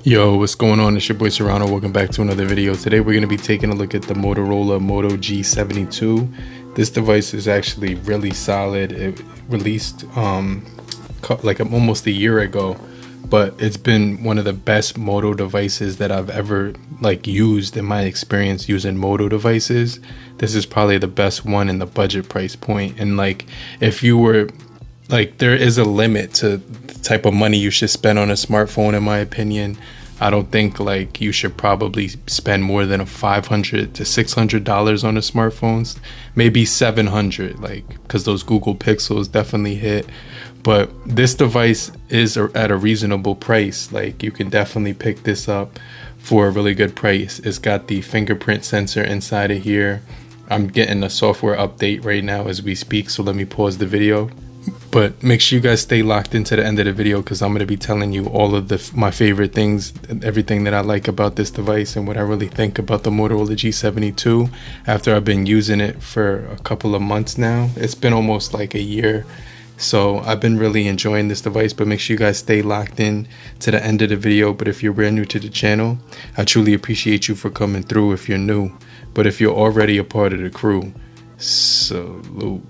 Yo, what's going on? It's your boy Serrano. Welcome back to another video. Today we're going to be taking a look at the Motorola Moto G72. This device is actually really solid. It released like almost a year ago, but it's been one of the best Moto devices that I've ever used in my experience using Moto devices. This is probably the best one in the budget price point. And if you were there is a limit to the type of money you should spend on a smartphone, in my opinion. I don't think you should probably spend more than $500 to $600 on a smartphones. Maybe 700, because those Google Pixels definitely hit. But this device is at a reasonable price. You can definitely pick this up for a really good price. It's got the fingerprint sensor inside of here. I'm getting a software update right now as we speak, so let me pause the video. But make sure you guys stay locked into the end of the video, because I'm going to be telling you all of my favorite things, everything that I like about this device and what I really think about the Motorola G72 after I've been using it for a couple of months now. It's been almost like a year. So I've been really enjoying this device, but make sure you guys stay locked in to the end of the video. But if you're brand new to the channel, I truly appreciate you for coming through if you're new. But if you're already a part of the crew, salute.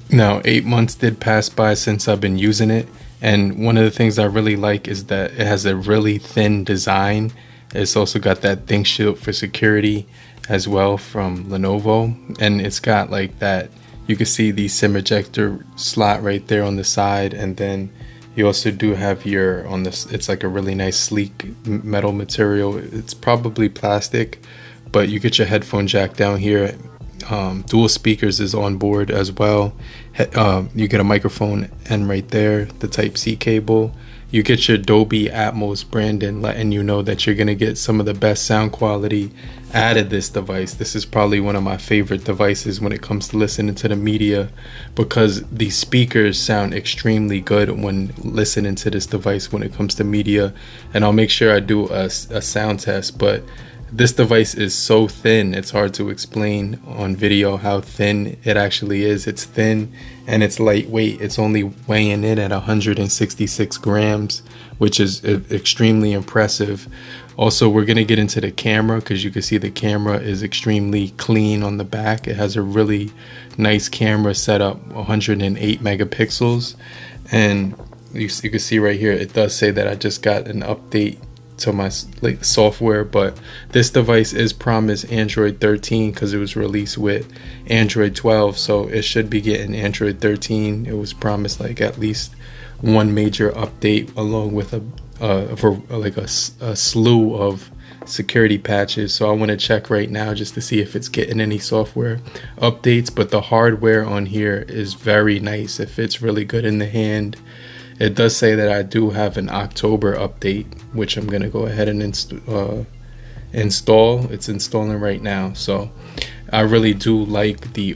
Now, 8 months did pass by since I've been using it, and one of the things I really like is that it has a really thin design. It's also got that ThinkShield for security as well from Lenovo, and it's got that, you can see the SIM ejector slot right there on the side, and then you also do have your it's like a really nice sleek metal material. It's probably plastic, but you get your headphone jack down here. Dual speakers is on board as well. You get a microphone and right there the Type-C cable. You get your Dolby Atmos branding, letting you know that you're gonna get some of the best sound quality out of this device. This is probably one of my favorite devices when it comes to listening to the media, because the speakers sound extremely good when listening to this device when it comes to media. And I'll make sure I do a sound test, but this device is so thin, it's hard to explain on video how thin it actually is. It's thin and it's lightweight. It's only weighing in at 166 grams, which is extremely impressive. Also, we're going to get into the camera, because you can see the camera is extremely clean on the back. It has a really nice camera setup, 108 megapixels. And you can see right here, it does say that I just got an update to my software, but this device is promised Android 13 because it was released with Android 12, so it should be getting Android 13. It was promised at least one major update, along with a slew of security patches. So I want to check right now just to see if it's getting any software updates. But the hardware on here is very nice. It fits really good in the hand. It does say that I do have an October update, which I'm going to go ahead and install. It's installing right now. So I really do like the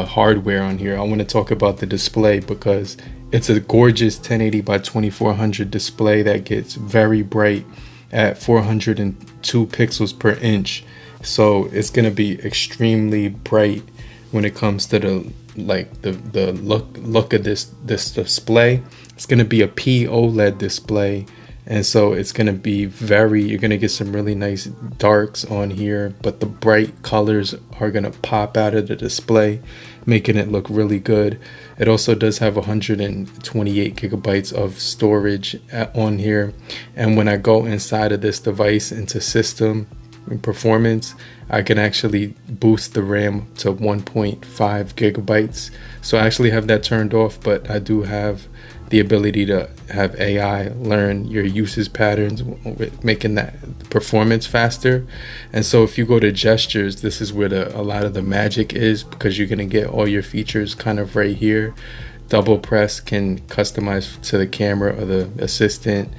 hardware on here. I want to talk about the display, because it's a gorgeous 1080 by 2400 display that gets very bright at 402 pixels per inch. So it's going to be extremely bright when it comes to the look of this display. It's going to be a POLED display, and so it's going to be you're going to get some really nice darks on here, but the bright colors are going to pop out of the display, making it look really good. It also does have 128 gigabytes of storage on here, and when I go inside of this device into system and performance, I can actually boost the RAM to 1.5 gigabytes. So I actually have that turned off, but I do have the ability to have AI learn your usage patterns, making that performance faster. And so if you go to gestures, this is where a lot of the magic is, because you're going to get all your features kind of right here. Double press can customize to the camera or the assistant,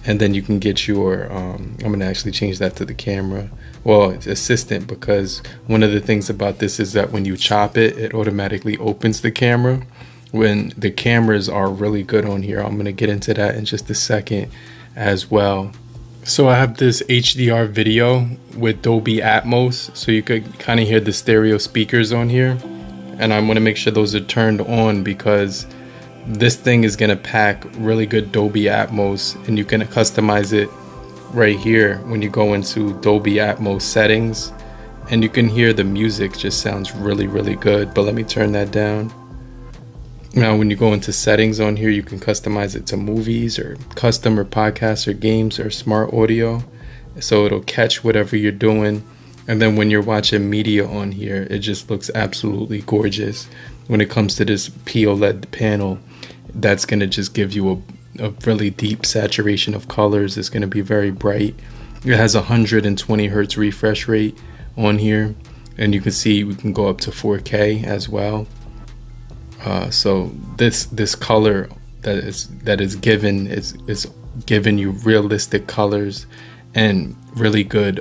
and then you can get your I'm going to actually change that to the camera. Well, it's assistant, because one of the things about this is that when you chop it, it automatically opens the camera. When the cameras are really good on here, I'm going to get into that in just a second as well. So I have this HDR video with Dolby Atmos, so you could kind of hear the stereo speakers on here, and I want to make sure those are turned on, because this thing is going to pack really good Dolby Atmos, and you can customize it right here when you go into Dolby Atmos settings, and you can hear the music just sounds really, really good. But let me turn that down. Now, when you go into settings on here, you can customize it to movies or custom or podcasts or games or smart audio. So it'll catch whatever you're doing. And then when you're watching media on here, it just looks absolutely gorgeous. When it comes to this POLED panel, that's going to just give you a really deep saturation of colors. It's going to be very bright. It has 120 hertz refresh rate on here. And you can see we can go up to 4K as well. So this color that is given is giving you realistic colors and really good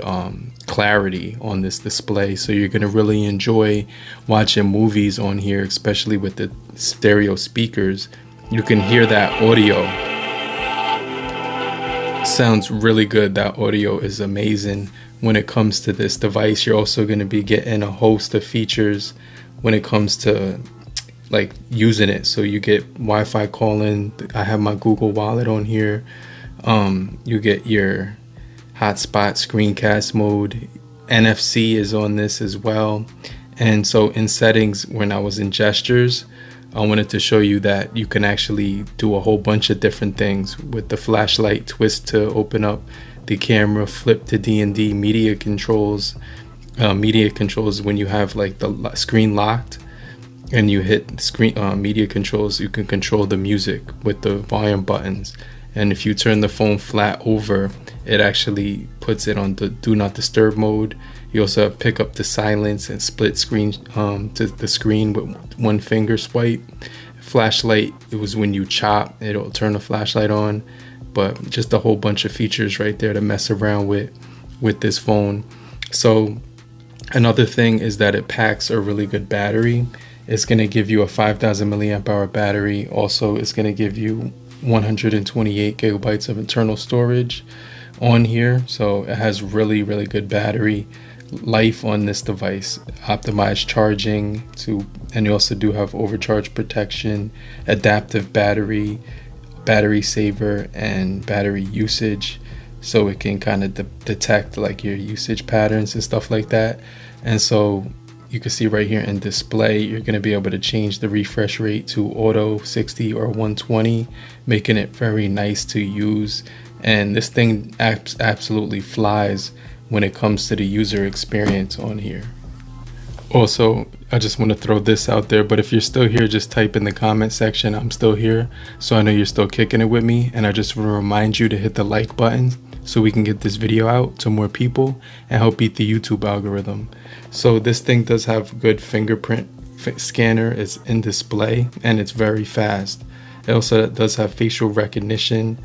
clarity on this display. So you're gonna really enjoy watching movies on here, especially with the stereo speakers. You can hear that audio. Sounds really good. That audio is amazing. When it comes to this device, you're also gonna be getting a host of features when it comes to like using it. So you get Wi-Fi calling. I have my Google Wallet on here. You get your hotspot screencast mode. NFC is on this as well. And so in settings, when I was in gestures, I wanted to show you that you can actually do a whole bunch of different things with the flashlight twist to open up the camera, flip to D&D media controls. Media controls when you have like the screen locked and you hit screen media controls, you can control the music with the volume buttons. And if you turn the phone flat over, it actually puts it on the do not disturb mode. You also have pick up the silence and split screen to the screen with one finger swipe. Flashlight, it was when you chop, it'll turn the flashlight on. But just a whole bunch of features right there to mess around with this phone. So another thing is that it packs a really good battery. It's going to give you a 5,000 milliamp hour battery. Also, it's going to give you 128 gigabytes of internal storage on here. So it has really, really good battery life on this device. Optimized charging and you also do have overcharge protection, adaptive battery saver, and battery usage. So it can kind of detect like your usage patterns and stuff like that. And so you can see right here in display, you're going to be able to change the refresh rate to auto 60 or 120, making it very nice to use. And this thing absolutely flies when it comes to the user experience on here. Also, I just want to throw this out there, but if you're still here, just type in the comment section, I'm still here. So I know you're still kicking it with me. And I just want to remind you to hit the like button so we can get this video out to more people and help beat the YouTube algorithm. So this thing does have good fingerprint scanner. It's in display and it's very fast. It also does have facial recognition,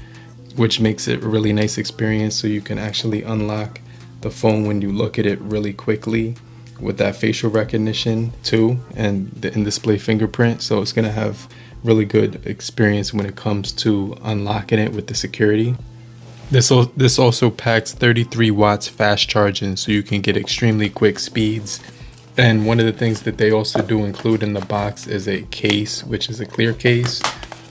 which makes it a really nice experience. So you can actually unlock the phone when you look at it really quickly with that facial recognition too, and the in-display fingerprint. So it's gonna have really good experience when it comes to unlocking it with the security. This also packs 33 watts fast charging, so you can get extremely quick speeds. And one of the things that they also do include in the box is a case, which is a clear case.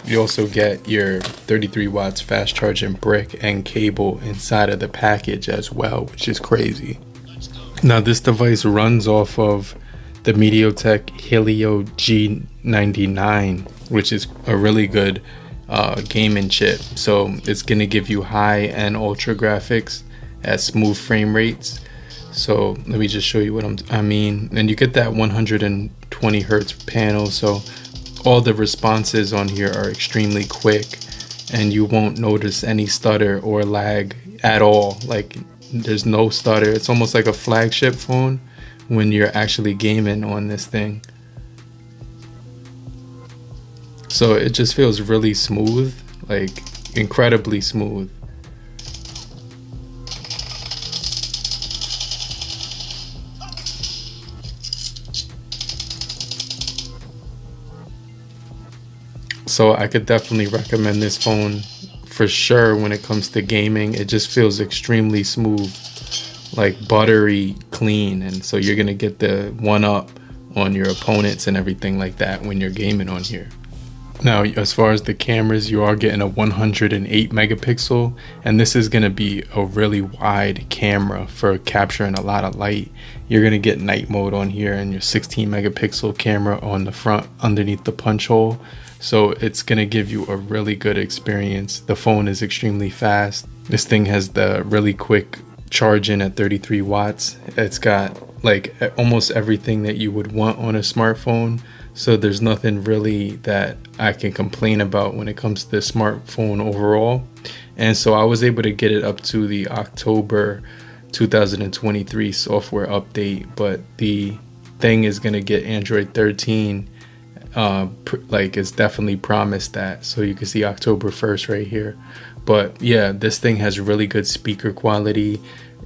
You also get your 33 watts fast charging brick and cable inside of the package as well, which is crazy. Now this device runs off of the MediaTek Helio G99, which is a really good gaming chip. So it's going to give you high and ultra graphics at smooth frame rates. So let me just show you what I mean. And you get that 120 hertz panel. So all the responses on here are extremely quick and you won't notice any stutter or lag at all. Like there's no stutter. It's almost like a flagship phone when you're actually gaming on this thing. So it just feels really smooth, like incredibly smooth. So I could definitely recommend this phone for sure when it comes to gaming. It just feels extremely smooth, like buttery clean. And so you're gonna get the one up on your opponents and everything like that when you're gaming on here. Now, as far as the cameras, you are getting a 108 megapixel, and this is going to be a really wide camera for capturing a lot of light. You're going to get night mode on here and your 16 megapixel camera on the front underneath the punch hole. So it's going to give you a really good experience. The phone is extremely fast. This thing has the really quick charge in at 33 watts. It's got like almost everything that you would want on a smartphone. So there's nothing really that I can complain about when it comes to the smartphone overall. And so I was able to get it up to the October 2023 software update, but the thing is going to get Android 13. Like it's definitely promised that. So you can see October 1st right here. But yeah, this thing has really good speaker quality.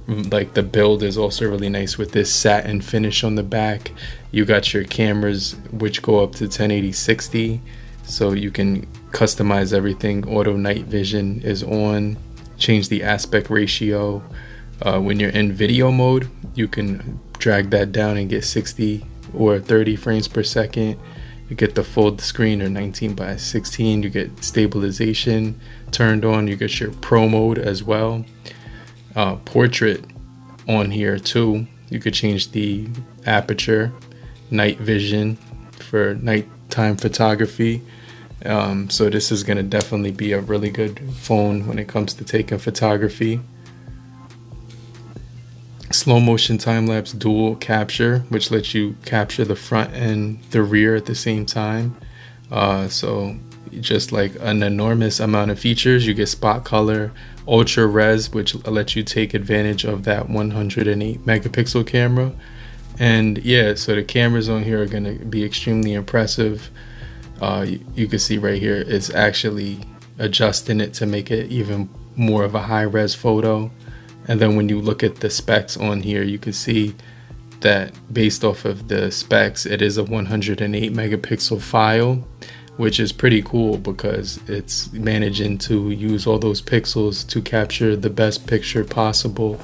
Like the build is also really nice with this satin finish on the back. You got your cameras which go up to 1080-60, so you can customize everything. Auto night vision is on. Change the aspect ratio. When you're in video mode, you can drag that down and get 60 or 30 frames per second. You get the full screen or 19:16. You get stabilization turned on. You get your pro mode as well. Portrait on here too. You could change the aperture, night vision for nighttime photography. So this is going to definitely be a really good phone when it comes to taking photography. Slow motion time-lapse dual capture, which lets you capture the front and the rear at the same time. So just like an enormous amount of features. You get spot color, ultra res, which lets you take advantage of that 108 megapixel camera. And yeah, so the cameras on here are going to be extremely impressive. You can see right here, it's actually adjusting it to make it even more of a high res photo. And then when you look at the specs on here, you can see that based off of the specs, it is a 108 megapixel file, which is pretty cool because it's managing to use all those pixels to capture the best picture possible.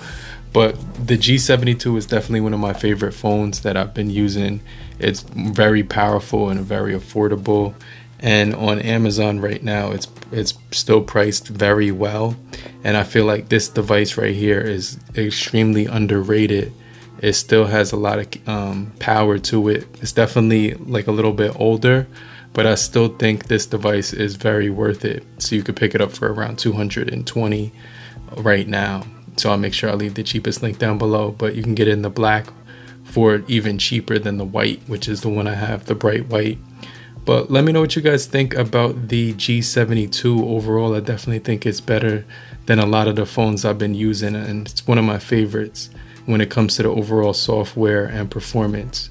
But the G72 is definitely one of my favorite phones that I've been using. It's very powerful and very affordable. And on Amazon right now, it's still priced very well. And I feel like this device right here is extremely underrated. It still has a lot of power to it. It's definitely like a little bit older, but I still think this device is very worth it. So you could pick it up for around $220 right now. So I'll make sure I leave the cheapest link down below, but you can get it in the black for even cheaper than the white, which is the one I have, the bright white. But let me know what you guys think about the G72 overall. I definitely think it's better than a lot of the phones I've been using, and it's one of my favorites when it comes to the overall software and performance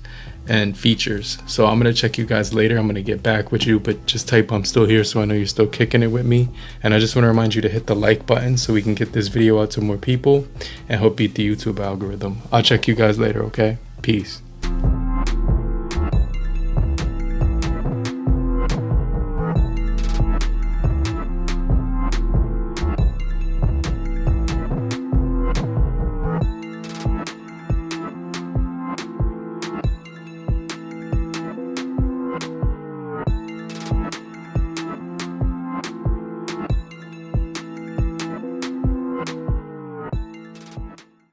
and features. So I'm going to check you guys later. I'm going to get back with you, but just type I'm still here so I know you're still kicking it with me. And I just want to remind you to hit the like button so we can get this video out to more people and help beat the YouTube algorithm. I'll check you guys later, okay? Peace.